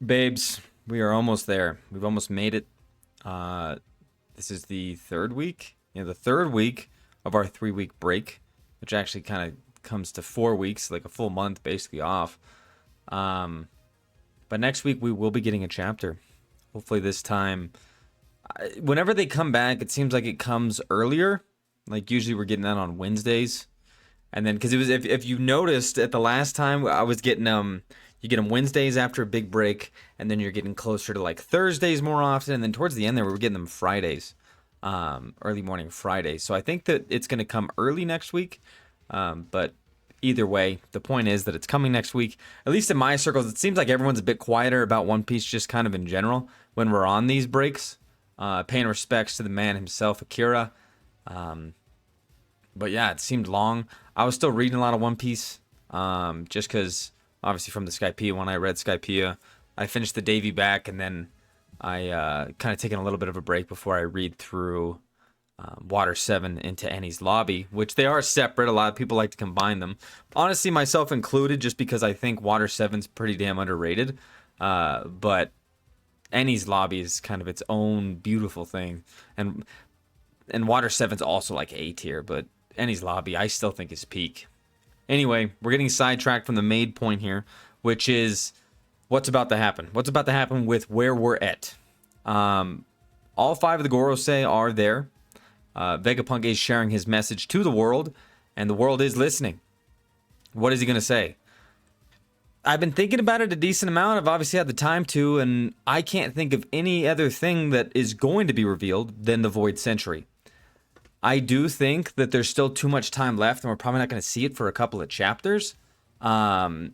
Babes, we are almost there. We've almost made it. This is the third week. Yeah, the third week of our 3 week break, which actually kind of comes to 4 weeks, like a full month basically off. Um, but next week we will be getting a chapter. Hopefully this time, whenever they come back, it seems like it comes earlier. Like usually we're getting that on Wednesdays. And then, because it was, if you noticed at the last time, I was getting you get them Wednesdays after a big break, and then you're getting closer to like Thursdays more often, and then towards the end there we were getting them Fridays, early morning Fridays. So I think that it's going to come early next week, but either way, the point is that it's coming next week. At least in my circles, it seems like everyone's a bit quieter about One Piece, just kind of in general when we're on these breaks. Paying respects to the man himself, Akira. But yeah, it seemed long. I was still reading a lot of One Piece, just because obviously from the Skypiea, when I read Skypiea, I finished the Davy back, and then I kind of taken a little bit of a break before I read through Water 7 into Annie's Lobby, which they are separate. A lot of people like to combine them. Honestly, myself included, just because I think Water 7's pretty damn underrated. But Annie's Lobby is kind of its own beautiful thing. And Water 7's also like A tier, but Annie's Lobby I still think is peak. Anyway, we're getting sidetracked from the main point here, which is what's about to happen. What's about to happen with where we're at. All five of the Gorosei are there. Vegapunk is sharing his message to the world, and the world is listening. What is he going to say? I've been thinking about it a decent amount. I've obviously had the time to, and I can't think of any other thing that is going to be revealed than the Void Century. I do think that there's still too much time left, and we're probably not going to see it for a couple of chapters. But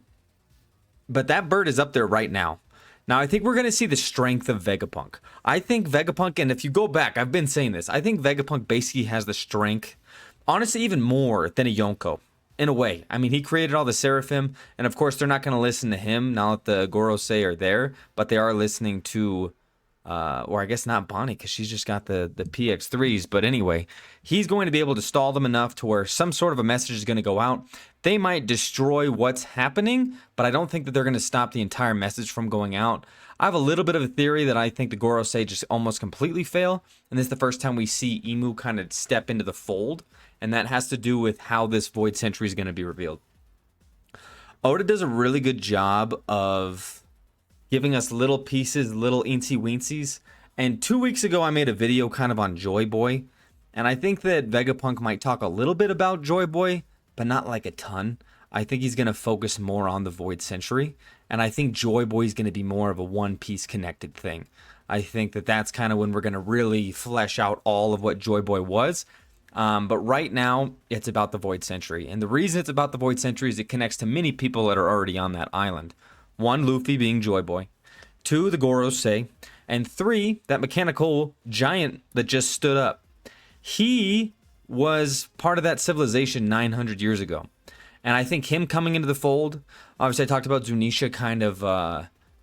that bird is up there right now. Now, I think we're going to see the strength of Vegapunk. I think Vegapunk, and if you go back, I've been saying this, I think Vegapunk basically has the strength, honestly, even more than a Yonko, in a way. I mean, he created all the Seraphim, and of course, they're not going to listen to him now that the Gorosei are there, but they are listening to, or I guess not Bonnie, because she's just got the PX3s, but anyway, he's going to be able to stall them enough to where some sort of a message is going to go out. They might destroy what's happening, but I don't think that they're going to stop the entire message from going out. I have a little bit of a theory that I think the Gorosei just almost completely fail, and this is the first time we see Emu kind of step into the fold, and that has to do with how this Void Century is going to be revealed. Oda does a really good job of giving us little pieces, little eensy weensies, and 2 weeks ago I made a video kind of on Joy Boy, and I think that Vegapunk might talk a little bit about Joy Boy, but not like a ton. I think he's going to focus more on the Void Century, and I think Joy Boy is going to be more of a One Piece connected thing. I think that that's kind of when we're going to really flesh out all of what Joy Boy was. But right now, it's about the Void Century, and the reason it's about the Void Century is it connects to many people that are already on that island. One, Luffy being Joy Boy. Two, the Gorosei. And three, that mechanical giant that just stood up. He was part of that civilization 900 years ago. And I think him coming into the fold, obviously I talked about Zunisha kind of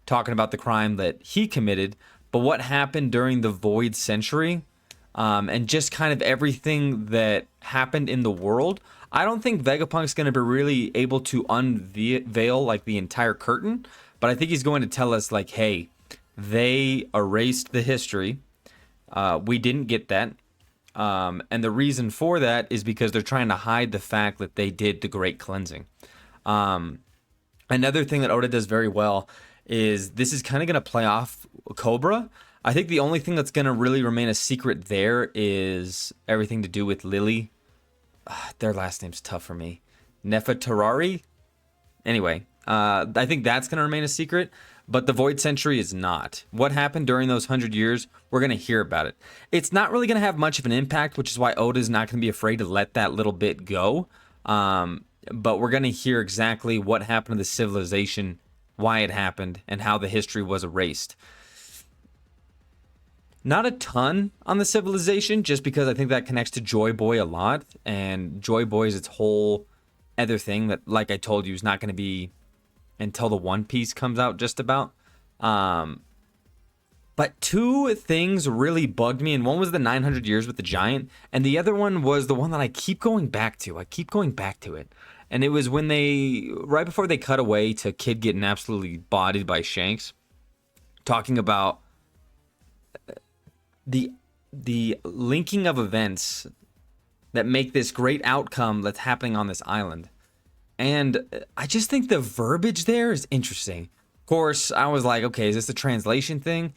talking about the crime that he committed, but what happened during the Void Century, and just kind of everything that happened in the world, I don't think Vegapunk's going to be really able to unveil like the entire curtain, but I think he's going to tell us like, hey, they erased the history. We didn't get that. And the reason for that is because they're trying to hide the fact that they did the Great Cleansing. Another thing that Oda does very well is this is kind of going to play off Cobra. I think the only thing that's going to really remain a secret there is everything to do with Lily. Their last name's tough for me. Nefertari? Anyway, I think that's going to remain a secret. But the Void Century is not. What happened during those 100 years, we're going to hear about it. It's not really going to have much of an impact, which is why Oda is not going to be afraid to let that little bit go. But we're going to hear exactly what happened to the civilization, why it happened, and how the history was erased. Not a ton on the civilization, just because I think that connects to Joy Boy a lot. And Joy Boy is its whole other thing that, like I told you, is not going to be until the One Piece comes out just about. But two things really bugged me, and one was the 900 years with the giant, and the other one was the one that I keep going back to. I keep going back to it. And it was when right before they cut away to Kid getting absolutely bodied by Shanks, talking about the linking of events that make this great outcome that's happening on this island. And I just think the verbiage there is interesting. Of course, I was like, okay, is this a translation thing?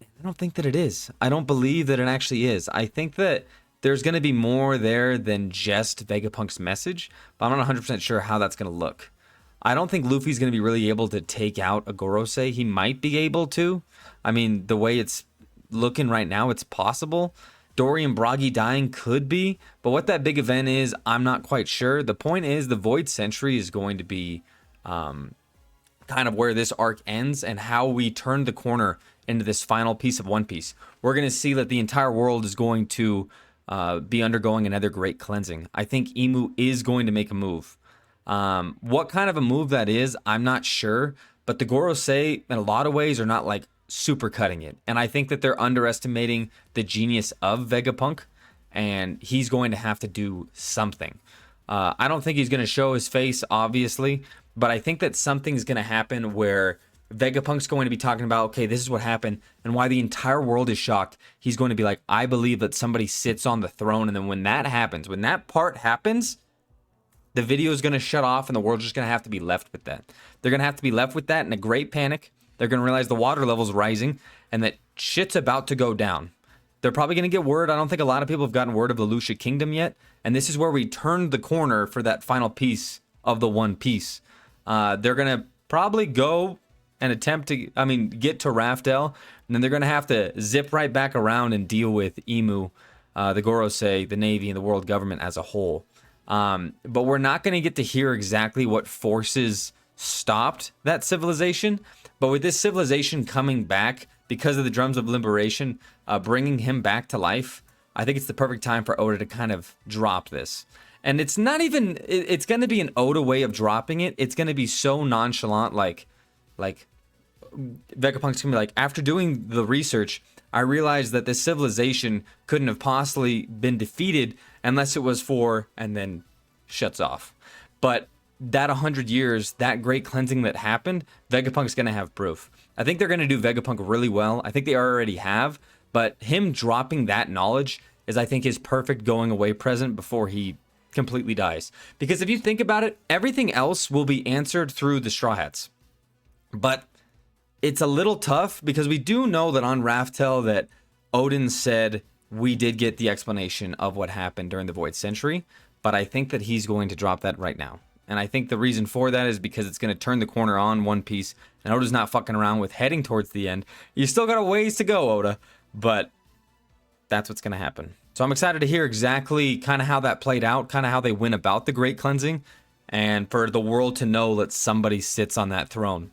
I don't think that it is. I don't believe that it actually is. I think that there's going to be more there than just Vegapunk's message, but I'm not 100% sure how that's going to look. I don't think Luffy's going to be really able to take out a Gorosei. He might be able to. I mean, the way it's looking right now, it's possible. Dory and Bragi dying could be, but what that big event is, I'm not quite sure. The point is the Void Century is going to be kind of where this arc ends and how we turn the corner into this final piece of One Piece. We're going to see that the entire world is going to be undergoing another great cleansing. I think Imu is going to make a move. What kind of a move that is, I'm not sure, but the Gorosei in a lot of ways are not like super cutting it. And I think that they're underestimating the genius of Vegapunk, and he's going to have to do something. I don't think he's going to show his face, obviously, but I think that something's going to happen where Vegapunk's going to be talking about, okay, this is what happened and why the entire world is shocked. He's going to be like, I believe that somebody sits on the throne. And then when that happens, when that part happens, the video is going to shut off and the world's just going to have to be left with that. They're going to have to be left with that in a great panic. They're going to realize the water level's rising and that shit's about to go down. They're probably going to get word. I don't think a lot of people have gotten word of the Lucia Kingdom yet. And this is where we turned the corner for that final piece of the One Piece. They're going to probably go and attempt to, get to Raftel. And then they're going to have to zip right back around and deal with Imu, the Gorosei, the Navy, and the world government as a whole. But we're not going to get to hear exactly what forces stopped that civilization. But with this civilization coming back because of the Drums of Liberation, bringing him back to life, I think it's the perfect time for Oda to kind of drop this. And it's not even, it's going to be an Oda way of dropping it. It's going to be so nonchalant, like Vegapunk's going to be like, after doing the research, I realized that this civilization couldn't have possibly been defeated unless it was for, and then shuts off. But that 100 years, that great cleansing that happened, Vegapunk's going to have proof. I think they're going to do Vegapunk really well. I think they already have, but him dropping that knowledge is, I think, his perfect going away present before he completely dies. Because if you think about it, everything else will be answered through the Straw Hats. But it's a little tough because we do know that on Raftel that Odin said we did get the explanation of what happened during the Void Century, but I think that he's going to drop that right now. And I think the reason for that is because it's going to turn the corner on One Piece, and Oda's not fucking around with heading towards the end. You still got a ways to go, Oda, but that's what's going to happen. So I'm excited to hear exactly kind of how that played out, kind of how they went about the Great Cleansing, and for the world to know that somebody sits on that throne.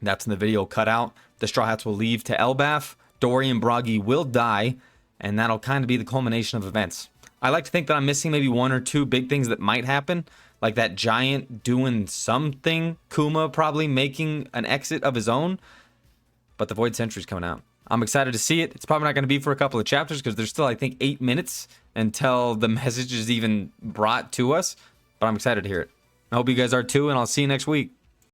That's in the video cut out. The Straw Hats will leave to Elbaf. Dory and Bragi will die, and that'll kind of be the culmination of events. I like to think that I'm missing maybe one or two big things that might happen, like that giant doing something, Kuma probably making an exit of his own, but the Void Century's coming out. I'm excited to see it. It's probably not going to be for a couple of chapters because there's still, I think, 8 minutes until the message is even brought to us, but I'm excited to hear it. I hope you guys are too, and I'll see you next week.